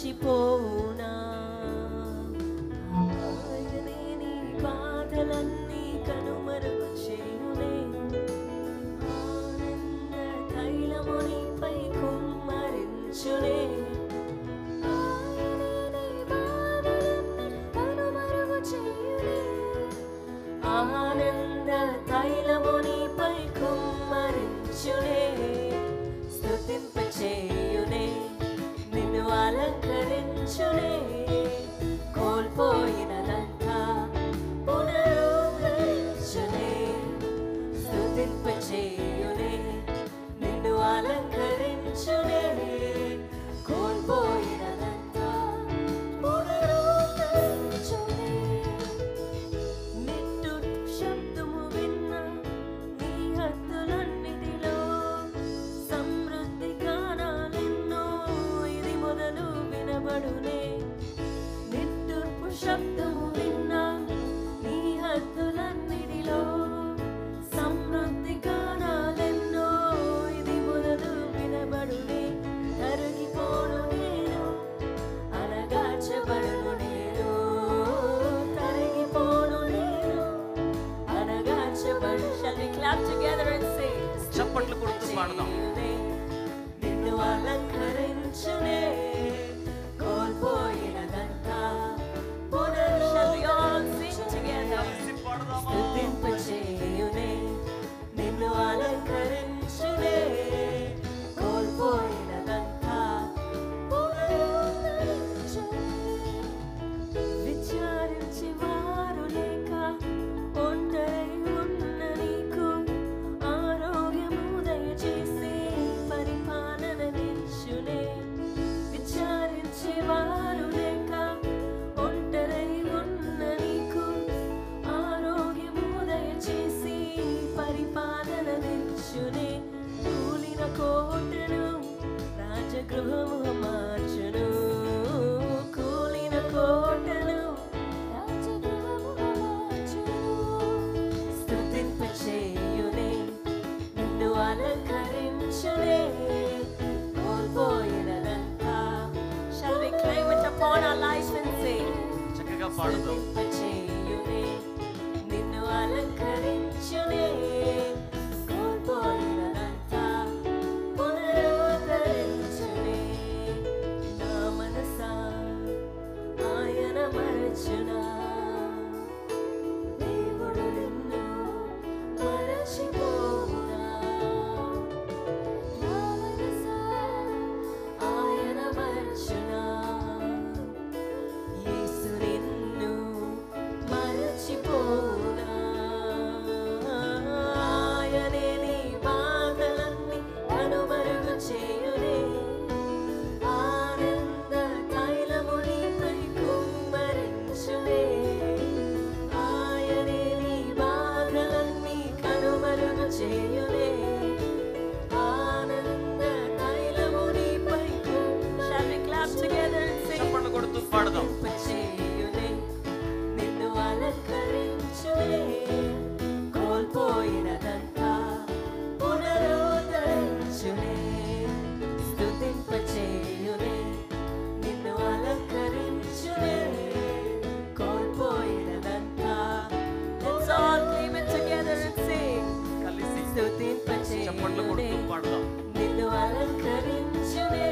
మరచిపోనా ఆయనే నీ బాధలన్నీ కనుమరుగు చేయునే ఆనంద తైలము నీపై కుమ్మరించునే ఆనంద తైలము నీపై కుమ్మరించునే స్తుతింపచేయునే నిన్ను అలంకరించునే కోల్పోయినదంతా పునరుద్ధరించునే స్తుతింపచేయునే నిన్ను అలంకరించునే కోల్పోయినదంతా పునరుద్ధరించునే నిట్టూర్పు శబ్దము విన్న నీ హద్దులన్నిటిలో సమృద్ధి గానాలెన్నో ఇది మొదలు వినబడునే నిట్టూర్పు శబ్దము విన్న నీ హద్దులన్నిటిలో సమృద్ధి గానాలెన్నో ఇది మొదలు వినబడునే తరిగిపోను నేను అనగార్చబడును నేను తరిగిపోను నేను అనగార్చబడు Shall we clap together and sing? చప్పట్లు కొడుతూ పాడదాం. నిన్ను అలంకరించునే కోల్పోయినదంతా Shall we all sing together? కలిసి పాడదామా? స్తుతింపచేయునే నిన్ను అలంకరించునే కోల్పోయినదంతా పునరుద్ధరించునే విచారించి వారు లేక ఒంటరై ఉన్న నీకు ఆరోగ్యము దయచేసి పరిపాలన నిచ్చునే విచారించే వారు లేక ఒంటరై ఉన్న నీకు ఆరోగ్యము దయచేసి పరిపాలన నిచ్చునే కూలిన కోటను రాజగృహము మార్చును కూలిన కోటను రాజగృహము మార్చును స్తుతింపచేయునే నిన్ను అలంకరించునే కోల్పోయినదంతా Shall we claim it upon our lives and sing? చక్కగా పాడదాం. స్తుతింపచేయునే నిన్ను అలంకరించునే కోల్పోయినదంతా పునరుద్ధరించునే నా మనసా ఆయన మరచునా దేవుడు నిన్ను మరచిపోవునా నా మనసా ఆయన మరచునా యేసు నిన్ను మరచిపోవునా ఆయనే నీ బాధలన్నీ కనుమరుగు చేయునే ఆనంద తైలము నీపై కుమ్మరించునే ఆయనే నీ బాధలన్నీ కనుమరుగు చేయునే ఆనంద తైలము నీపై Shall we clap together and sing? చప్పట్లు కొడుతూ పాడదాం. స్తుతింపచేయునే నిన్ను అలంకరించునే కోల్పోయినదంతా పునరుద్ధరించునే స్తుతింపచేయునే నిన్ను అలంకరించునే కోల్పోయినదంతా Let's all claim it together and sing. కలిసి చప్పట్లు స్తుతింపచేయునే కొడుతూ పాడదాం. నిన్ను అలంకరించునే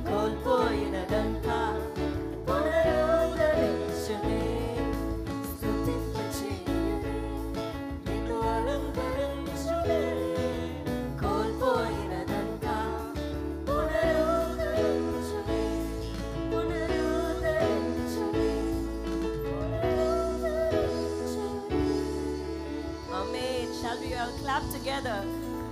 కోల్పోయినదంతా పునరుద్ధరించునే స్తుతింపచేయునే నిన్ను అలంకరించునే కోల్పోయినదంతా పునరుద్ధరించునే పునరుద్ధరించునే Amen. Shall we all clap together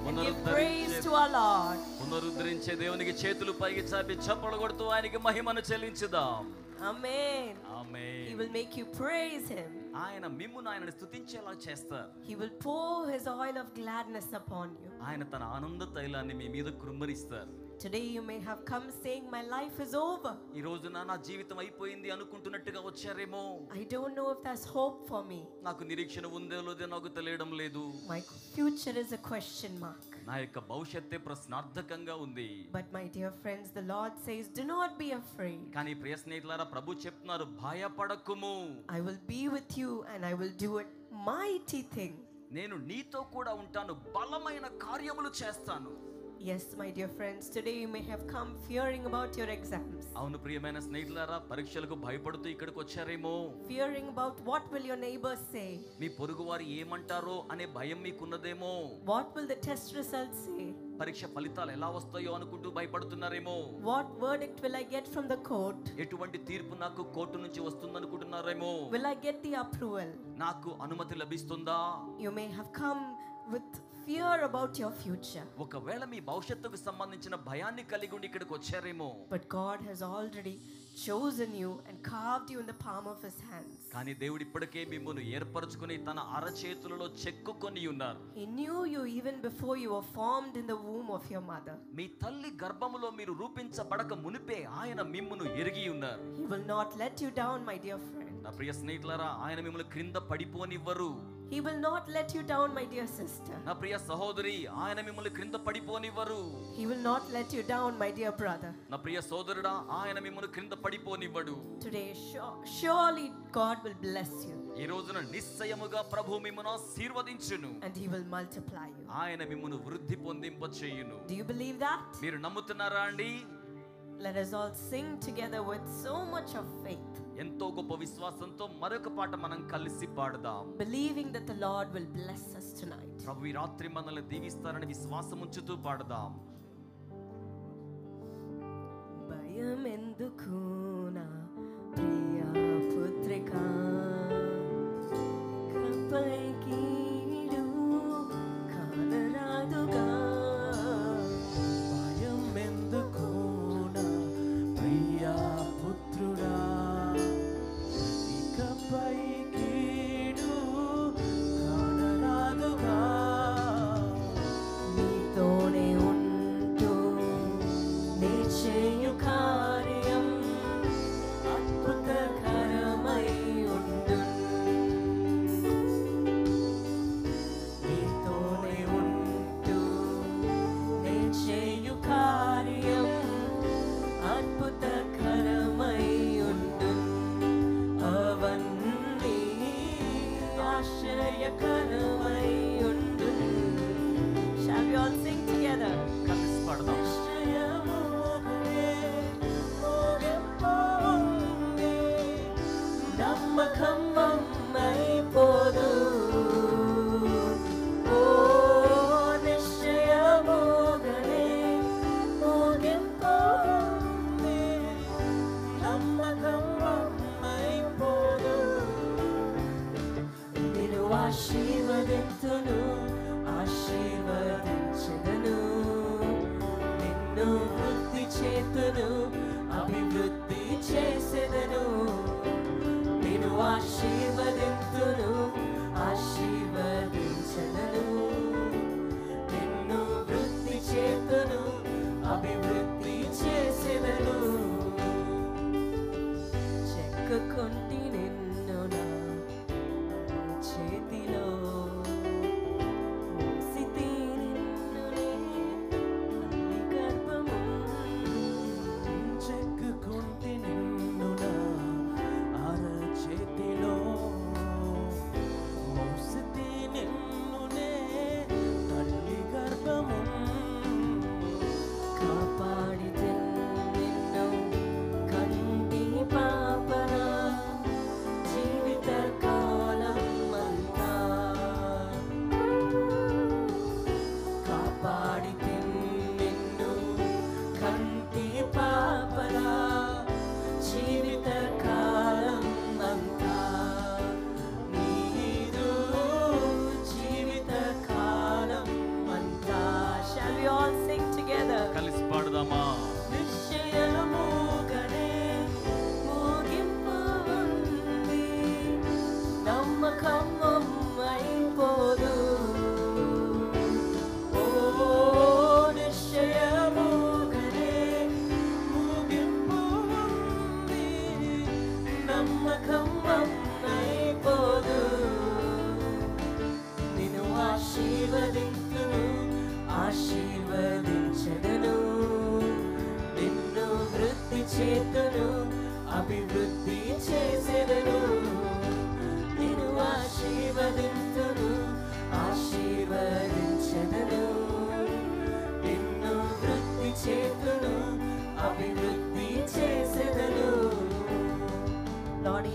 and give praise to our Lord? పునరుద్ధరించే దేవునికి చేతులు పైకి చాపి చప్పట్లు కొడుతూ ఆయనకి మహిమను చెల్లించుదాం. Amen. Amen. He will make you praise Him. ఆయన మిమ్మును ఆయనని స్తుతించేలా చేస్తారు. He will pour His oil of gladness upon you. ఆయన తన ఆనంద తైలాన్ని మీ మీద కృమ్మరిస్తారు. Today you may have come saying my life is over. ఈ రోజున నా జీవితం అయిపోయింది అనుకుంటున్నట్టుగా వచ్చారేమో. I don't know if there's hope for me. నాకు నిరీక్షణ ఉందో లేదో నాకు తెలియడం లేదు. My future is a question mark. నా యొక్క భవిష్యత్తే ప్రశ్నార్థకంగా ఉంది. But my dear friends, the Lord says, do not be afraid. కానీ ప్రియ స్నేహితులారా ప్రభు చెప్తున్నారు భయపడకుము. I will be with you and I will do a mighty thing. నేను నీతో కూడా ఉంటాను, బలమైన కార్యములు చేస్తాను. Yes, my dear friends, today you may have come fearing about your exams. అవును ప్రియమైన స్నేహితులారా, పరీక్షలకు భయపడుతూ ఇక్కడికి వచ్చారేమో. Fearing about what will your neighbors say. మీ పొరుగువారు ఏమంటారో అనే భయం మీకున్నదేమో. What will the test results say? పరీక్ష ఫలితాలు ఎలా వస్తాయో అనుకుంటూ భయపడుతున్నారేమో. What verdict will I get from the court? ఎటువంటి తీర్పు నాకు కోర్టు నుంచి వస్తుందనుకుంటున్నారేమో. Will I get the approval? నాకు అనుమతి లభిస్తుందా? You may have come with fear about your future. ఒకవేళ మీ భవిష్యత్తుకు సంబంధించిన భయాన్ని కలిగి ఉండి ఇక్కడికి వచ్చారేమో. But God has already chosen you and carved you in the palm of his hands. కానీ దేవుడు ఇప్పటికే మిమ్మును ఏర్పరచుకొని తన అరచేతులలో చెక్కుకొని ఉన్నారు. He knew you even before you were formed in the womb of your mother. మీ తల్లి గర్భములో మీరు రూపించబడక మునిపే ఆయన మిమ్మును ఎరిగి ఉన్నారు. He will not let you down, my dear friend. నా ప్రియ స్నేహితులారా, ఆయన మిమ్మల్ని క్రింద పడిపోనివ్వరు. He will not let you down, my dear sister. నా ప్రియ సహోదరి, ఆయన మిమ్మల్ని క్రింద పడిపోనివ్వరు. He will not let you down, my dear brother. నా ప్రియ సోదరుడా, ఆయన మిమ్మల్ని క్రింద పడిపోనివ్వడు. Today surely God will bless you. ఈ రోజున నిశ్చయముగా ప్రభు మిమ్మును ఆశీర్వదించును. And he will multiply you. ఆయన మిమ్మును వృద్ధి పొందింపచేయును. Do you believe that? మీరు నమ్ముతున్నారా అండి? Let us all sing together with so much of faith. ఎంతో గొప్ప విశ్వాసంతో మరొక పాట మనం కలిసి పాడదాం. Believing that the Lord will bless us tonight. ప్రభు ఈ రాత్రి మనల్ని దీవిస్తారని విశ్వాసం ఉంచుతూ పాడదాం. భయం ఎందుకు నా ప్రియ పుత్రిక, ఇకపై కీడు కానరాదుగా. భయం ఎందుకు నా ప్రియ పుత్రుడా, ఇకపై కీడు కానరాదుగా. నీతోనే ఉంటూ నీ చేయు కార్యం అద్భుతకరమై ఉండు. నీతోనే ఉంటూ నీ చేయు కార్యం అద్భుతకరమై ఉండు. అవన్నీ ఆశ్చర్యకరమై ఉండు. Shall we all sing together? కలిసి పాడదాం. నమ్మకం అయిపోదు. ఓ నిశ్చయముగనే ముగింపుంది. నమ్మకం అయిపోదు. నిన్ను ఆశీర్వదింతును, ఆశీర్వదించెదను. నిన్ను వృద్ధి చేతును, అభివృద్ధి చేసెదను. నిన్ను ఆశీర్వదింతును, ఆశీర్వదించెదను. నిన్ను వృద్ధి చేతును, అభివృద్ధి చేసెదను. చెక్కుకుంటి నిన్ను నా చేతిలో, మోసితి నిన్ను నే తల్లి గర్భము. చెక్కుకుంటి నిన్ను నా అరచేతిలో, మోసితి నిన్ను నే తల్లి గర్భము. కాపాడితే నిన్ను కంటి పాపన జీవిత కాలం అంతా. కాపాడితే నిన్ను కంటి పాపన జీవిత కాలం అంతా. నీదు జీవిత కాలం అంతా. Shall we all sing together? కలిసి పాడదామా? నిశ్చయముగనే ముగింపు ఉంది. నమ్మకం అయిపోదు. ఓ నిశ్చయముగనే నమ్మకం అయిపోదు. నిన్ను ఆశీర్వదింతును, ఆశీర్వదించెదను. నిన్ను వృద్ధి చేతును, అభివృద్ధి చేసెదను. నిన్ను ఆశీర్వదింతును, ఆశీర్వదించెదను. నిన్ను వృద్ధి చేతును, అభివృద్ధి చేసెదను. Lord,